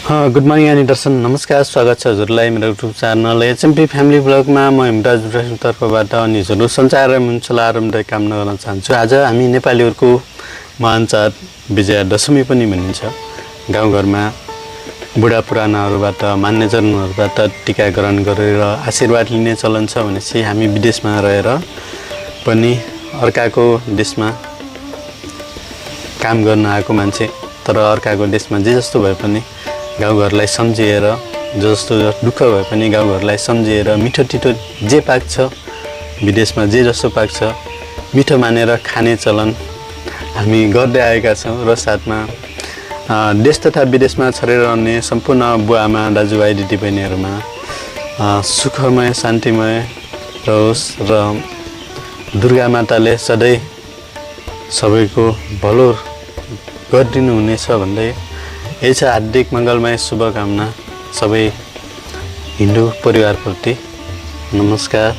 Good morning अनि दर्शन नमस्कार, स्वागत छ हजुरलाई मेरो युट्युब च्यानल एचएमपी फ्यामिली ब्लगमा। म हिमराज ब्रासिङ तर्फबाट अनि हजुरहरू सञ्चार र मञ्चला आरामदायक कामना गर्न चाहन्छु। आज हामी नेपालीहरूको महान चाड विजयादशमी पनि भनिन्छ। गाउँघरमा बुढा पुरानाहरूबाट मान्यजनहरूबाट टीकाकरण गरेर आशीर्वाद लिने चलन छ भनेपछि हामी विदेशमा रहेर पनि अर्काको देशमा काम गर्न आएको मान्छे, तर अर्काको देशमा जे जस्तो भए पनि गाउँघरलाई सम्झिएर, जस्तो दुःख भए पनि गाउँघरलाई सम्झिएर मिठो तिठो जे पाक्छ विदेशमा जे जस्तो पाक्छ मिठो मानेर खाने चलन हामी गर्दै आएका छौँ। र साथमा देश तथा विदेशमा छरेर रहने सम्पूर्ण बुवाआमा, दाजुभाइ, दिदीबहिनीहरूमा सुखमय शान्तिमय रहोस् र दुर्गा माताले सधैँ सबैको भलो गरिदिनु हुनेछ भन्दै यही छ हार्दिक मङ्गलमय शुभकामना सबै हिन्दू परिवारप्रति। नमस्कार।